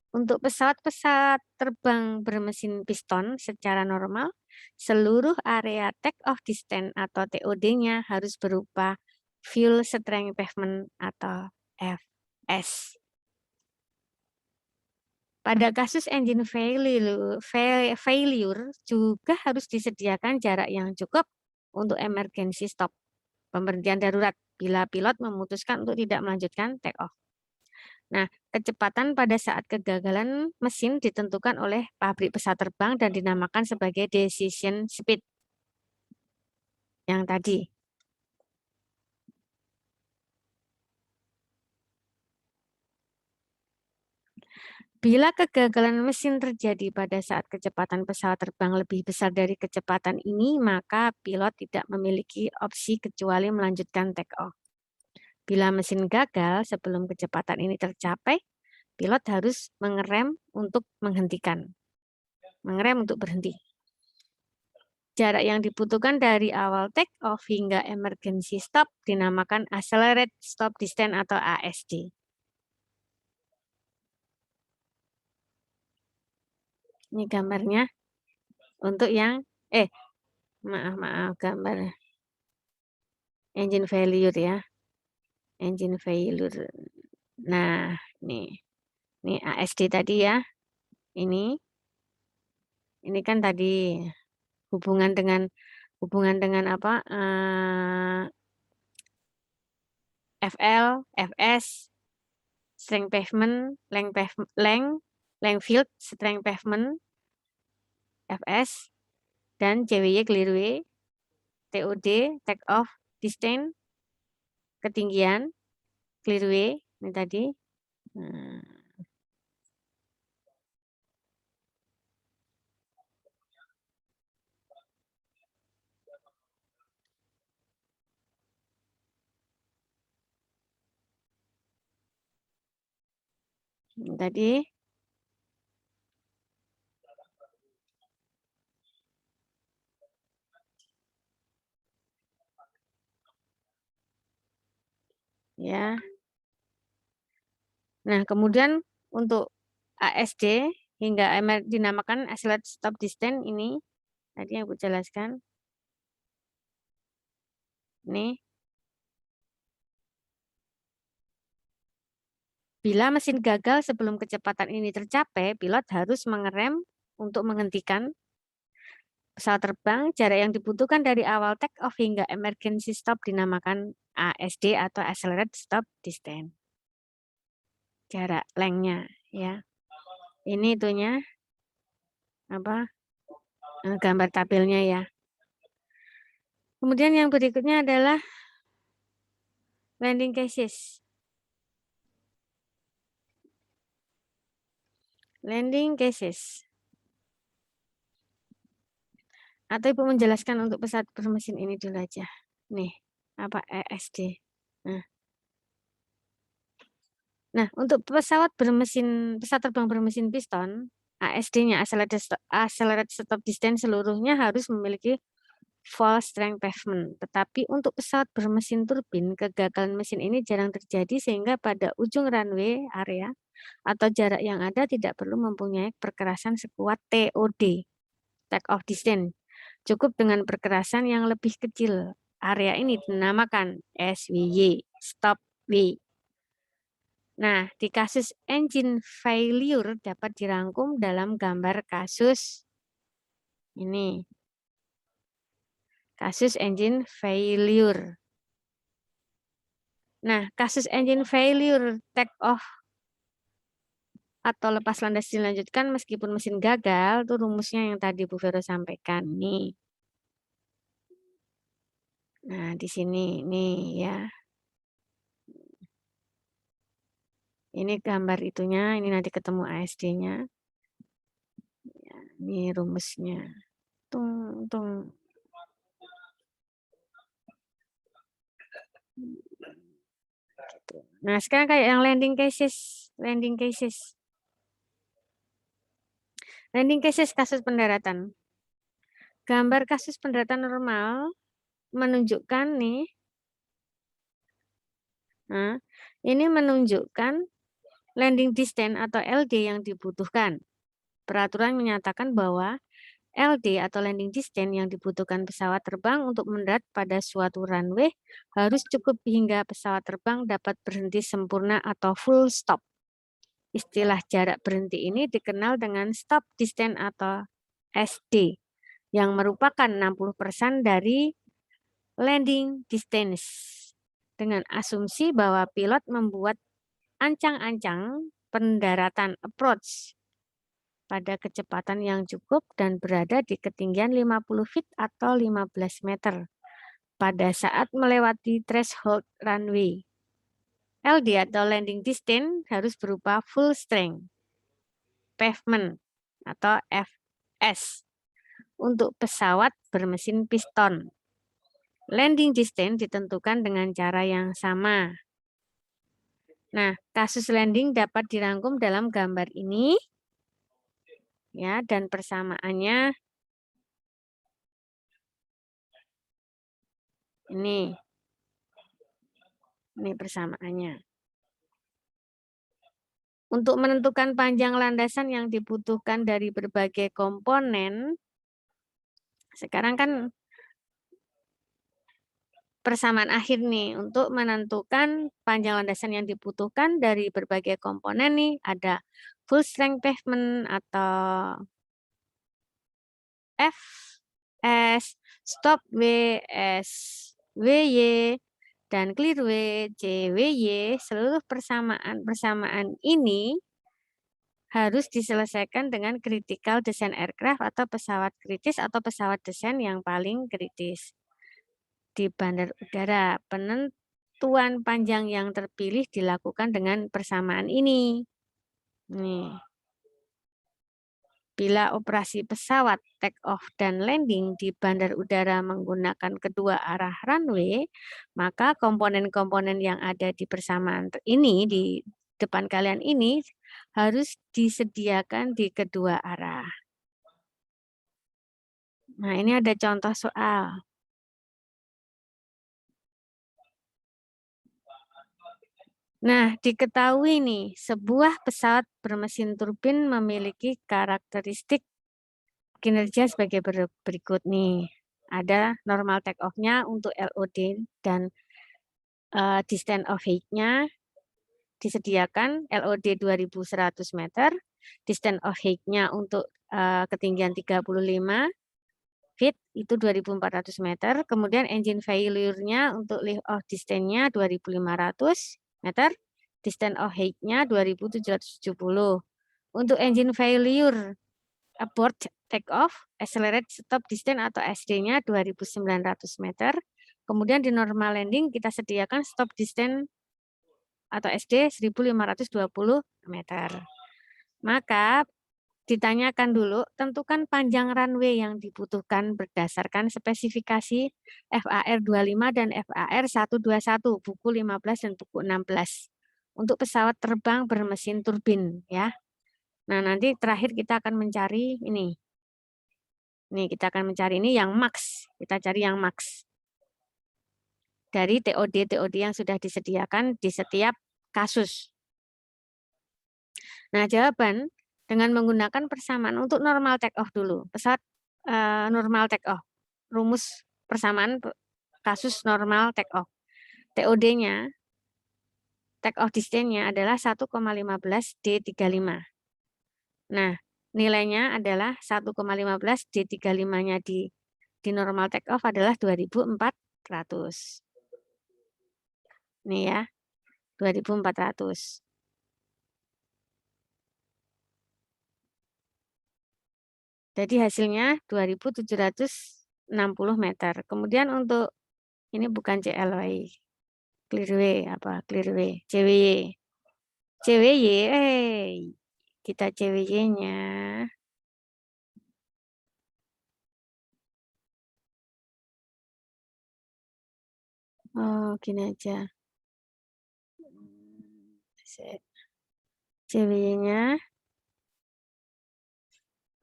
Untuk pesawat-pesawat terbang bermesin piston secara normal, seluruh area take off distance atau TOD-nya harus berupa fuel strength pavement atau FS. Pada kasus engine failure juga harus disediakan jarak yang cukup untuk emergency stop, pemberhentian darurat, bila pilot memutuskan untuk tidak melanjutkan take off. Nah, kecepatan pada saat kegagalan mesin ditentukan oleh pabrik pesawat terbang dan dinamakan sebagai decision speed. Yang tadi. Bila kegagalan mesin terjadi pada saat kecepatan pesawat terbang lebih besar dari kecepatan ini, maka pilot tidak memiliki opsi kecuali melanjutkan take off. Bila mesin gagal sebelum kecepatan ini tercapai, pilot harus mengerem untuk menghentikan. Mengerem untuk berhenti. Jarak yang dibutuhkan dari awal take off hingga emergency stop dinamakan accelerated stop distance atau ASD. Ini gambarnya untuk yang maaf gambar engine failure ya. Engine failure. Nah, ini ASD tadi ya. Ini kan tadi hubungan dengan apa? FL, FS, strength pavement, length field, strength pavement, FS, dan CWY clearway, TOD, take off distance, ketinggian, clearway, ini tadi. Ini tadi. Ya. Nah, kemudian untuk ASD hingga dinamakan accelerated stop distance, ini tadi yang aku jelaskan. Ini. Bila mesin gagal sebelum kecepatan ini tercapai, pilot harus mengerem untuk menghentikan pesawat terbang. Jarak yang dibutuhkan dari awal take off hingga emergency stop dinamakan ASD atau accelerated stop distance. Jarak lengthnya ya. Ini itunya. gambar tabelnya ya. Kemudian yang berikutnya adalah landing cases. Landing cases. Atau Ibu menjelaskan untuk pesawat bermesin ini dulu aja. Nih, ESD. Nah, untuk pesawat terbang bermesin piston, ASD-nya, accelerated stop distance, seluruhnya harus memiliki full strength pavement. Tetapi untuk pesawat bermesin turbin, kegagalan mesin ini jarang terjadi sehingga pada ujung runway area atau jarak yang ada tidak perlu mempunyai perkerasan sekuat TOD, take off distance. Cukup dengan perkerasan yang lebih kecil. Area ini dinamakan SWY, stop way. Nah, di kasus engine failure dapat dirangkum dalam gambar kasus ini. Kasus engine failure. Nah, kasus engine failure take off atau lepas landas dilanjutkan meskipun mesin gagal, itu rumusnya yang tadi Bu Vero sampaikan nih. Nah, di sini nih ya. Ini gambar itunya, ini nanti ketemu ASD-nya. Ya, ini rumusnya. Tung. Nah, sekarang kayak yang landing cases. Landing cases kasus pendaratan. Gambar kasus pendaratan normal menunjukkan nih. Nah, ini menunjukkan landing distance atau LD yang dibutuhkan. Peraturan menyatakan bahwa LD atau landing distance yang dibutuhkan pesawat terbang untuk mendarat pada suatu runway harus cukup hingga pesawat terbang dapat berhenti sempurna atau full stop. Istilah jarak berhenti ini dikenal dengan stop distance atau SD, yang merupakan 60% dari landing distance. Dengan asumsi bahwa pilot membuat ancang-ancang pendaratan approach pada kecepatan yang cukup dan berada di ketinggian 50 feet atau 15 meter pada saat melewati threshold runway. LD atau landing distance harus berupa full strength pavement atau FS untuk pesawat bermesin piston. Landing distance ditentukan dengan cara yang sama. Nah, kasus landing dapat dirangkum dalam gambar ini. Ya, dan persamaannya ini. Ini persamaannya. Untuk menentukan panjang landasan yang dibutuhkan dari berbagai komponen, sekarang kan persamaan akhir nih, untuk menentukan panjang landasan yang dibutuhkan dari berbagai komponen nih, ada full strength pavement atau FS, stop WS, WY, dan clear W, JWY. Seluruh persamaan ini harus diselesaikan dengan critical design aircraft atau pesawat kritis atau pesawat desain yang paling kritis. Di bandar udara, penentuan panjang yang terpilih dilakukan dengan persamaan ini. Nih. Bila operasi pesawat take off dan landing di bandar udara menggunakan kedua arah runway, maka komponen-komponen yang ada di persamaan ini, di depan kalian ini, harus disediakan di kedua arah. Nah, ini ada contoh soal. Nah, diketahui nih, sebuah pesawat bermesin turbin memiliki karakteristik kinerja sebagai berikut nih. Ada normal take off-nya untuk LOD dan distance of height-nya disediakan LOD 2100 meter, distance of height-nya untuk ketinggian 35 feet itu 2400 meter, kemudian engine failure-nya untuk lift off distance-nya 2500 meter, distance of height-nya 2770. Untuk engine failure abort take off, accelerate stop distance atau SD-nya 2.900 meter. Kemudian di normal landing kita sediakan stop distance atau SD 1.520 meter. Maka ditanyakan dulu, tentukan panjang runway yang dibutuhkan berdasarkan spesifikasi FAR 25 dan FAR 121, buku 15 dan buku 16. Untuk pesawat terbang bermesin turbin ya. Nah, nanti terakhir kita akan mencari ini. Nih, kita akan mencari ini yang max. Kita cari yang max. Dari TOD yang sudah disediakan di setiap kasus. Nah, jawaban dengan menggunakan persamaan untuk normal take off dulu. Pesawat normal take off. Rumus persamaan kasus normal take off. TOD-nya, take off distance-nya adalah 1,15 D35. Nah, nilainya adalah 1,15 D35-nya di normal take off adalah 2.400. Nih ya, 2.400. Jadi hasilnya 2.760 meter. Kemudian untuk ini bukan CLY, clearway apa clearway, CWY. CWY, kita CWY-nya. Oh, gini aja. CWY-nya.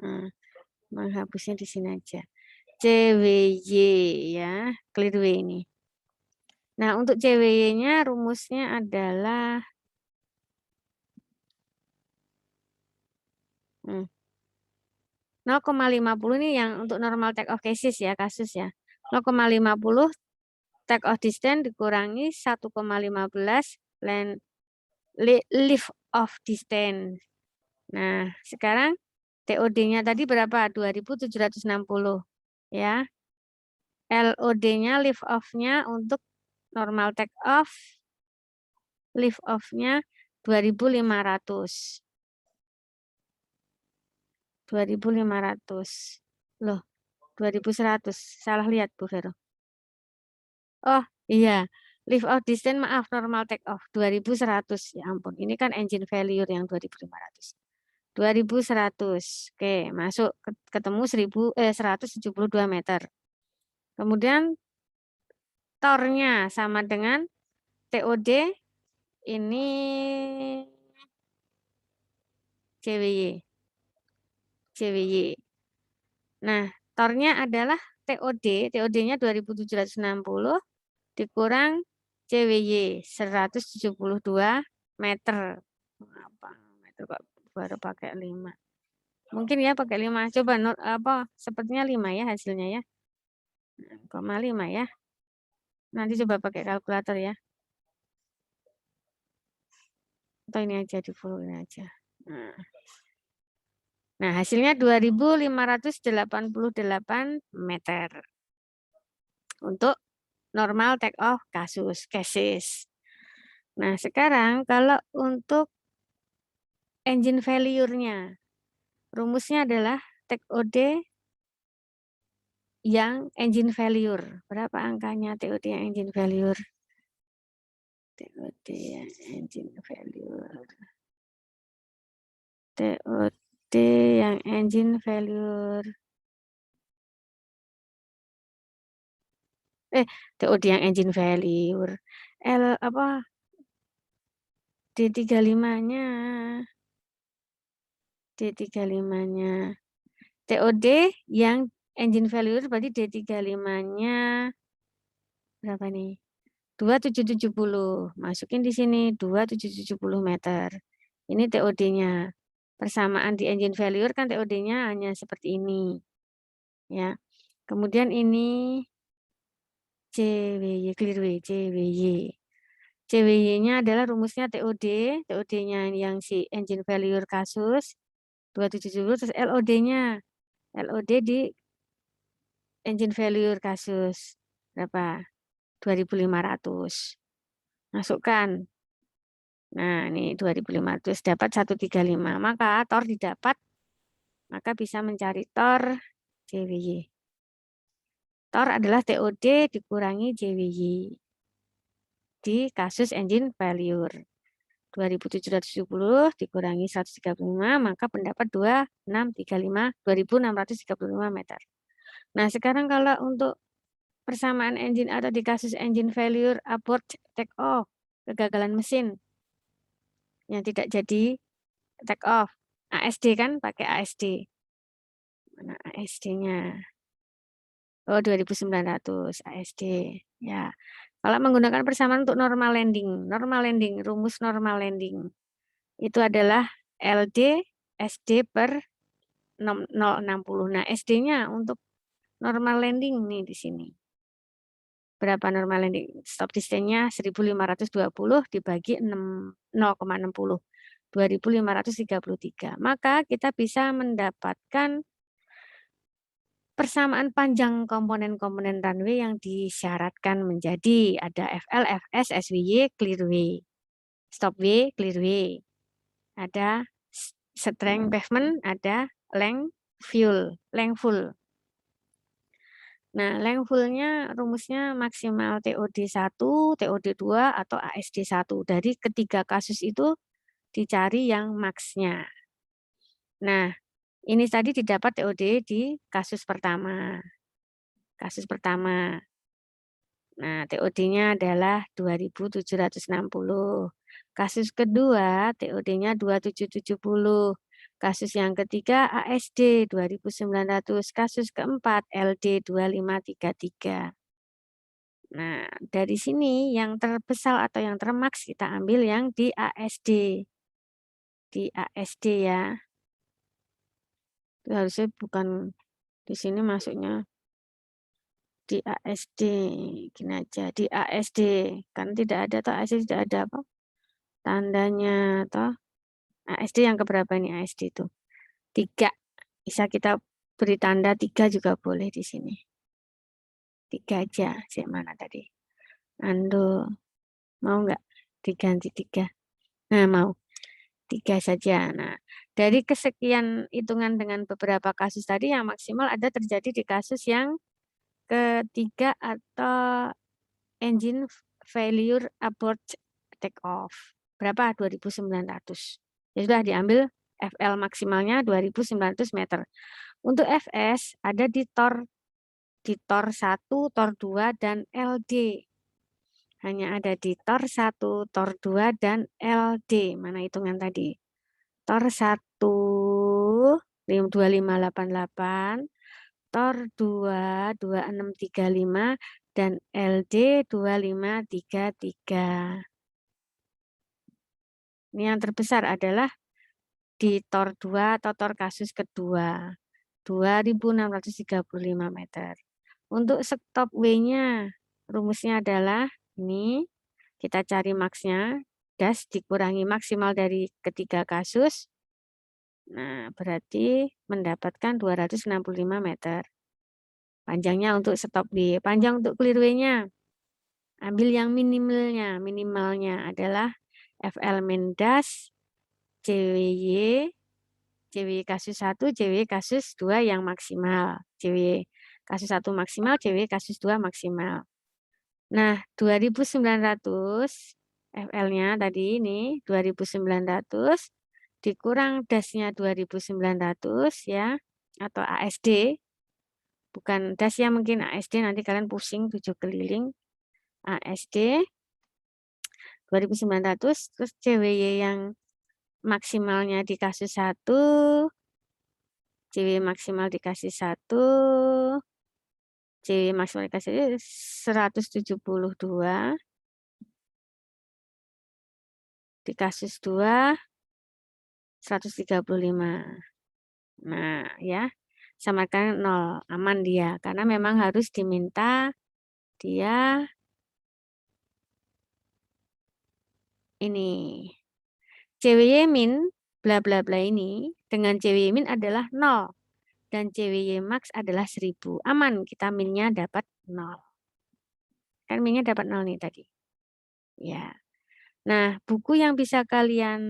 Nah, menghapusnya di sini aja. CWY ya, clearway ini. Nah, untuk CWY-nya rumusnya adalah 0,50 ini yang untuk normal take off cases ya, kasus ya. 0,50 take off distance dikurangi 1,15 lift off distance. Nah, sekarang TOD-nya tadi berapa? 2.760 ya. LOD-nya lift off-nya untuk normal take off, lift off-nya 2.500. 2.500. Loh, 2.100. Salah lihat, Bu Vero. Oh, iya. Lift off distance, maaf, normal take off 2.100. Ya ampun, ini kan engine failure yang 2.500. 2.100. Oke, masuk ketemu 172 meter. Kemudian tornya sama dengan TOD ini CWY. CWY. Nah, tornya adalah TOD-nya 2.760 dikurang CWY 172 meter. Apa meter kok baru pakai 5. Mungkin ya pakai 5. Coba sepertinya 5 ya hasilnya ya. 0,5 ya. Nanti coba pakai kalkulator ya. Atau ini aja di full ini aja. Nah, hasilnya 2.588 meter. Untuk normal take off cases. Nah, sekarang kalau untuk engine failure-nya, rumusnya adalah TOD yang engine failure. Berapa angkanya TOD yang engine failure? TOD yang engine failure. TOD yang engine failure. TOD yang engine failure. D35-nya. D35-nya. TOD yang engine failure berarti D35-nya berapa nih? 2770. Masukin di sini 2770 meter. Ini TOD-nya. Persamaan di engine failure kan TOD-nya hanya seperti ini. Ya. Kemudian ini CWY, clearway, CWY. CWY-nya adalah rumusnya TOD-nya yang si engine failure kasus 2770 terus LOD-nya. LOD di engine failure kasus berapa? 2.500. Masukkan. Nah, ini 2.500 dapat 135. Maka tor didapat maka bisa mencari tor JWY. Tor adalah TOD dikurangi JWY di kasus engine failure. 2770 dikurangi 135, maka pendapat 2635 meter. Nah, sekarang kalau untuk persamaan engine atau di kasus engine failure abort take off, kegagalan mesin yang tidak jadi take off, ASD kan pakai ASD. Mana ASD-nya? Oh, 2900 ASD. Ya. Kalau menggunakan persamaan untuk normal landing, rumus normal landing itu adalah LD SD per 060. Nah, SD-nya untuk normal landing nih di sini. Berapa normal landing? Stop distance-nya 1520 dibagi 0,60. 2533. Maka kita bisa mendapatkan persamaan panjang komponen-komponen runway yang disyaratkan menjadi ada FL, FS, SWY, clearway, stopway, clearway. Ada strength pavement, ada length full. Nah, lengthful-nya rumusnya maksimal TOD 1, TOD 2, atau ASD 1. Dari ketiga kasus itu dicari yang max-nya. Nah, ini tadi didapat TOD di kasus pertama. Nah, TOD-nya adalah 2760. Kasus kedua, TOD-nya 2770. Kasus yang ketiga, ASD 2900. Kasus keempat, LD 2533. Nah, dari sini yang terbesar atau yang termaks kita ambil yang di ASD. Di ASD ya. Itu harusnya bukan di sini masuknya di ASD. Gini aja, di ASD. Kan tidak ada, toh ASD tidak ada apa? Tandanya, toh. ASD yang keberapa ini ASD itu? 3. Bisa kita beri tanda 3 juga boleh di sini. 3 aja. Mana tadi? Ando, mau nggak diganti 3? Nah, mau. 3 saja. Nah, dari kesekian hitungan dengan beberapa kasus tadi yang maksimal ada terjadi di kasus yang ketiga atau engine failure abort take off. Berapa? 2900. Ya sudah diambil FL maksimalnya 2900 meter. Untuk FS ada di tor 1, tor 2, dan LD. Hanya ada di tor 1, tor 2, dan LD. Mana hitungan tadi? Tor 1 2588, tor 2 2635, dan LD 2533. Ini yang terbesar adalah di tor 2 atau tor kasus kedua, 2635 meter. Untuk stop W-nya, rumusnya adalah ini, kita cari max-nya, das dikurangi maksimal dari ketiga kasus. Nah, berarti mendapatkan 265 meter. Panjangnya untuk stop W. Panjang untuk clearway-nya, ambil yang minimalnya. Minimalnya adalah FL min das, JWY, JWY kasus 1, JWY kasus 2 yang maksimal. JWY kasus 1 maksimal, JWY kasus 2 maksimal. Nah, 2900 FL-nya tadi ini 2900 dikurang dasnya 2900 ya, atau ASD. Bukan das ya, mungkin ASD nanti kalian pusing 7 keliling. ASD 2900 terus CWY yang maksimalnya di kasus 1, CWY maksimal dikasih 1, CWY maksimal dikasih 172, di kasus 2 135. Nah, ya. Samakan 0, aman dia karena memang harus diminta dia ini CWY min bla bla bla ini dengan CWY min adalah 0 dan CWY max adalah 1000. Aman, kita minnya dapat 0. Kan minnya dapat 0 nih tadi. Ya. Nah, buku yang bisa kalian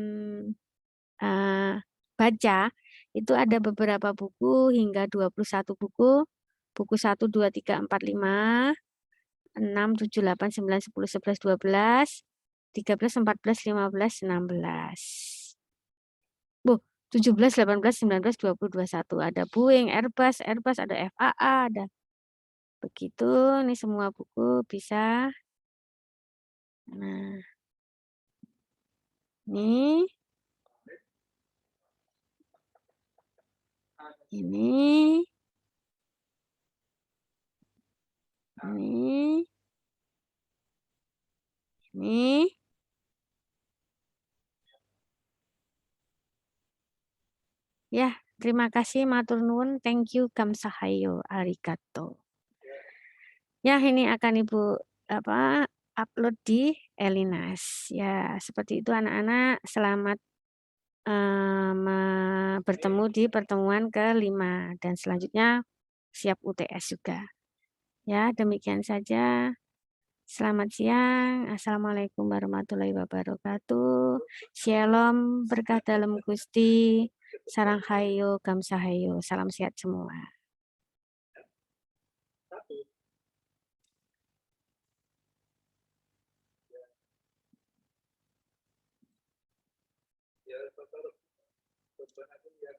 baca Itu ada beberapa buku hingga 21 buku. Buku 1, 2, 3, 4, 5, 6, 7, 8, 9, 10, 11, 12, 13, 14, 15, 16. 17, 18, 19, 20, 21. Ada Boeing, Airbus, ada FAA, ada. Begitu, ini semua buku bisa. Nah, ini. Ini. Ini. Ini. Ya, terima kasih matur nuwun, thank you, kamsahayo, arigato. Ya, ini akan Ibu upload di Elinas. Ya, seperti itu anak-anak. Selamat bertemu di pertemuan ke-5 dan selanjutnya siap UTS juga. Ya, demikian saja. Selamat siang. Assalamualaikum warahmatullahi wabarakatuh. Shalom, berkah dalam Gusti. Sarang hayo, gamsahayo. Salam sehat semua. Satu. Ya, beban aku lihat